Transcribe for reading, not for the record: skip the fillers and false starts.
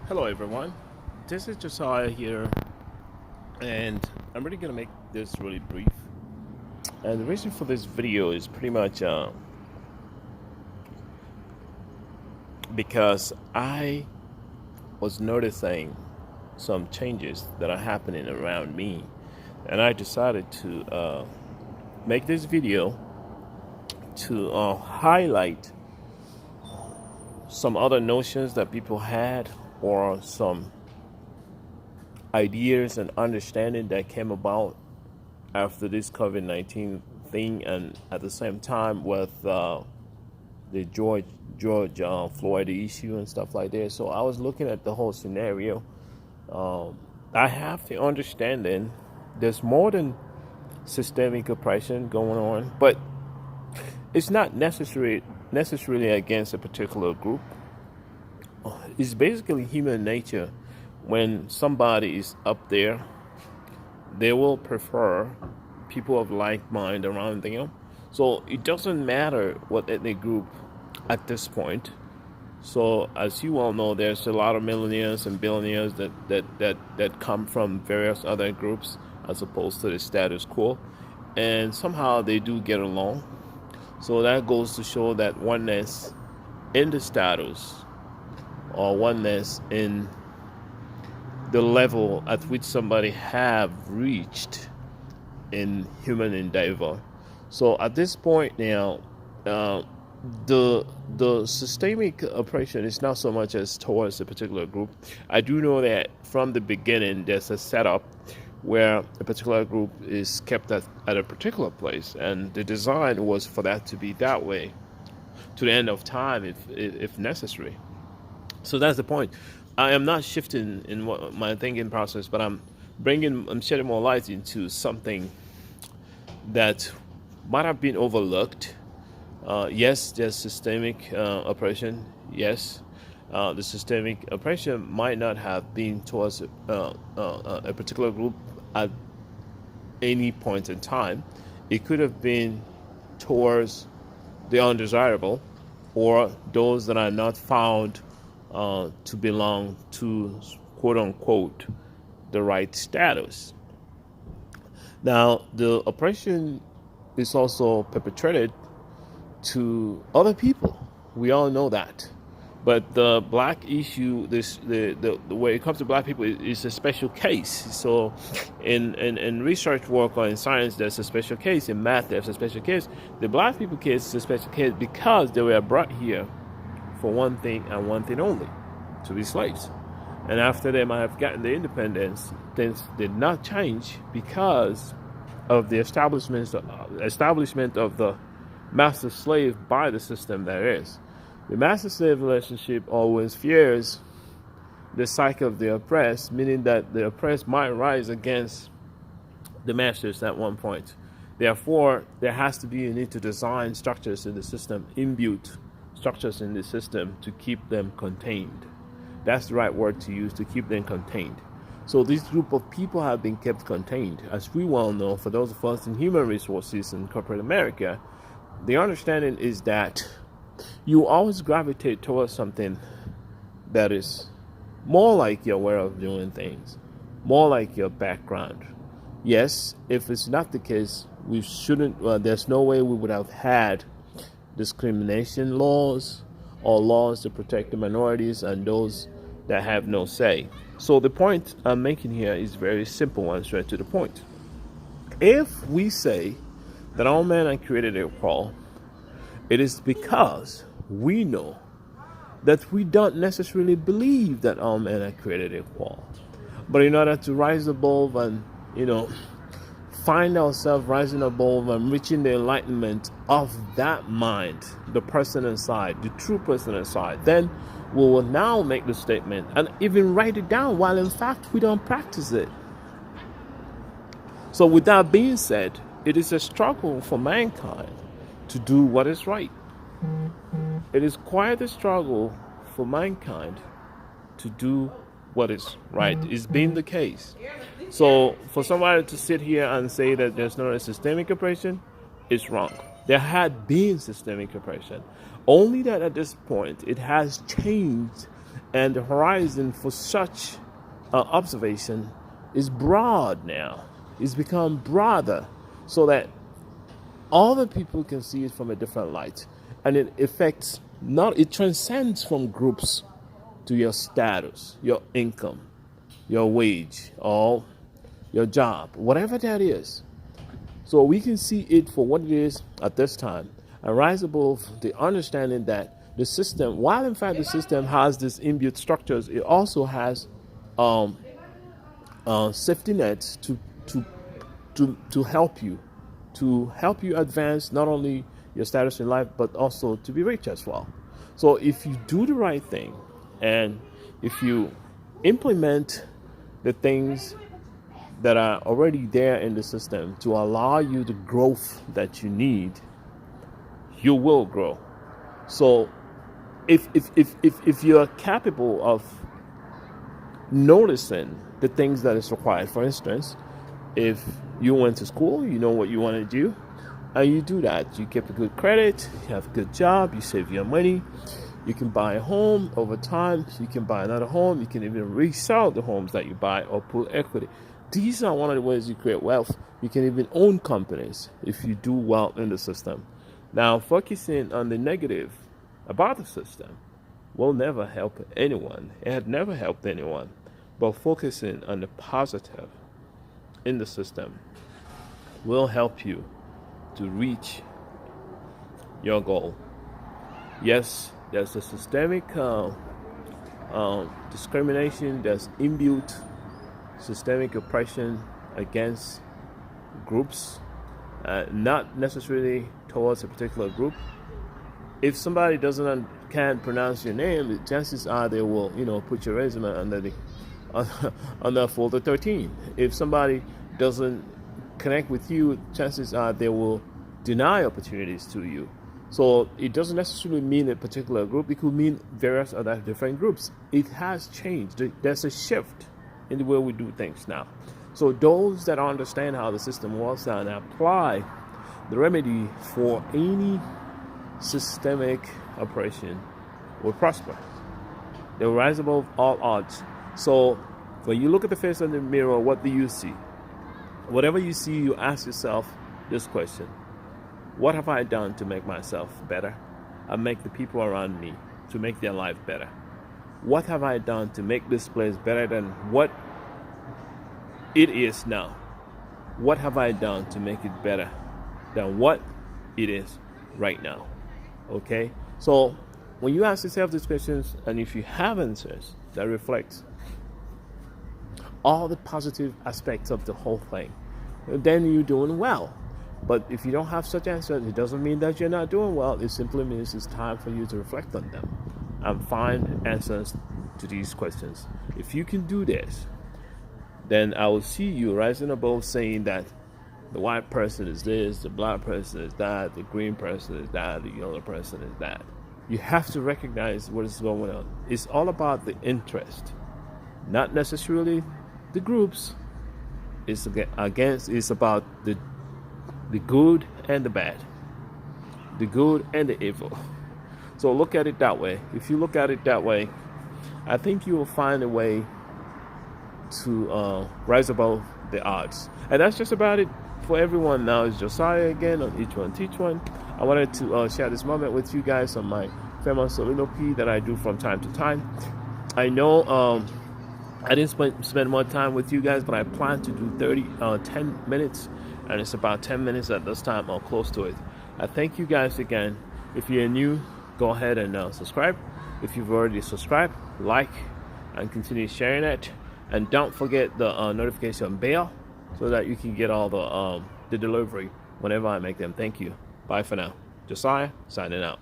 Hello, everyone. This is Josiah here, and I'm really gonna make this really brief. And the reason for this video is pretty much because I was noticing some changes that are happening around me, and I decided to make this video to highlight some other notions that people had or some ideas and understanding that came about after this COVID-19 thing, and at the same time with the George Floyd issue and stuff like that. So I was looking at the whole scenario. I have the understanding there's more than systemic oppression going on, but it's not necessarily against a particular group. It's basically human nature. When somebody is up there, they will prefer people of like mind around them. So it doesn't matter what ethnic group at this point. So as you all know, there's a lot of millionaires and billionaires that come from various other groups as opposed to the status quo. And somehow they do get along. So that goes to show that oneness in the status or oneness in the level at which somebody have reached in human endeavor. So at this point now, the systemic oppression is not so much as towards a particular group. I do know that from the beginning there's a setup where a particular group is kept at a particular place, and the design was for that to be that way to the end of time if necessary. So that's the point. I am not shifting in my thinking process, but I'm shedding more light into something that might have been overlooked. Yes, there's systemic oppression. Yes, the systemic oppression might not have been towards a particular group at any point in time. It could have been towards the undesirable or those that are not found to belong to, quote unquote, the right status. Now, the oppression is also perpetrated to other people. We all know that. But the black issue, the way it comes to black people is a special case. So in research work or in science, there's a special case. In math, there's a special case. The black people case is a special case because they were brought here for one thing and one thing only, to be slaves. And after they might have gotten the independence, things did not change because of the establishment of the master-slave by the system there is. The master-slave relationship always fears the cycle of the oppressed, meaning that the oppressed might rise against the masters at one point. Therefore, there has to be a need to design structures in the system, imbued structures in the system to keep them contained. That's the right word to use, to keep them contained. So this group of people have been kept contained. As we well know, for those of us in human resources in corporate America, the understanding is that you always gravitate towards something that is more like your way of doing things, more like your background. Yes, if it's not the case, we shouldn't, there's no way we would have had discrimination laws or laws to protect the minorities and those that have no say. So the point I'm making here is very simple and straight to the point. If we say that all men are created equal, it is because we know that we don't necessarily believe that all men are created equal. But in order to rise above and, find ourselves rising above and reaching the enlightenment of that mind, the person inside, the true person inside, then we will now make the statement and even write it down while in fact we don't practice it. So with that being said, it is a struggle for mankind to do what is right. It is quite a struggle for mankind to do what is right. It's been the case. So for somebody to sit here and say that there's no systemic oppression is wrong. There had been systemic oppression. Only that at this point it has changed And the horizon for such observation is broad now. It's become broader so that all the people can see it from a different light. And it transcends from groups to your status, your income, your wage, or your job, whatever that is. So we can see it for what it is at this time and rise above the understanding that the system, while in fact the system has these inbuilt structures, it also has safety nets to help you advance not only your status in life but also to be rich as well. So if you do the right thing and if you implement the things that are already there in the system to allow you the growth that you need, you will grow. So if you're capable of noticing the things that is required, for instance, if you went to school, you know what you want to do, and you do that, you keep a good credit, you have a good job, you save your money, you can buy a home over time, you can buy another home, you can even resell the homes that you buy or put equity. These are one of the ways you create wealth. You can even own companies if you do well in the system. Now, focusing on the negative about the system will never help anyone. It had never helped anyone. But focusing on the positive in the system will help you to reach your goal. Yes, there's a systemic discrimination, there's inbuilt systemic oppression against groups, not necessarily towards a particular group. If somebody can't pronounce your name, the chances are they will, put your resume under folder 13. If somebody doesn't connect with you, chances are they will deny opportunities to you. So it doesn't necessarily mean a particular group. It could mean various other different groups. It has changed. There's a shift in the way we do things now. So those that understand how the system works and apply the remedy for any systemic oppression will prosper. They will rise above all odds. So when you look at the face in the mirror, what do you see? Whatever you see, you ask yourself this question: what have I done to make myself better and make the people around me to make their life better? What have I done to make this place better than what it is now? What have I done to make it better than what it is right now? Okay? So when you ask yourself these questions, and if you have answers that reflect all the positive aspects of the whole thing, then you're doing well. But if you don't have such answers, it doesn't mean that you're not doing well. It simply means it's time for you to reflect on them and find answers to these questions. If you can do this, then I will see you rising above saying that the white person is this, the black person is that, the green person is that, the yellow person is that. You have to recognize what is going on. It's all about the interest, not necessarily the groups. It's about the good and the bad, the good and the evil. So look at it that way. If you look at it that way, I think you will find a way to rise above the odds. And that's just about it for everyone. Now it's Josiah again on Each One Teach One. I wanted to share this moment with you guys on my famous soliloquy that I do from time to time. I know I didn't spend more time with you guys, but I plan to do 10 minutes, and it's about 10 minutes at this time or close to it. I thank you guys again. If you're new, go ahead and subscribe. If you've already subscribed, like and continue sharing it. And don't forget the notification bell so that you can get all the delivery whenever I make them. Thank you. Bye for now. Josiah, signing out.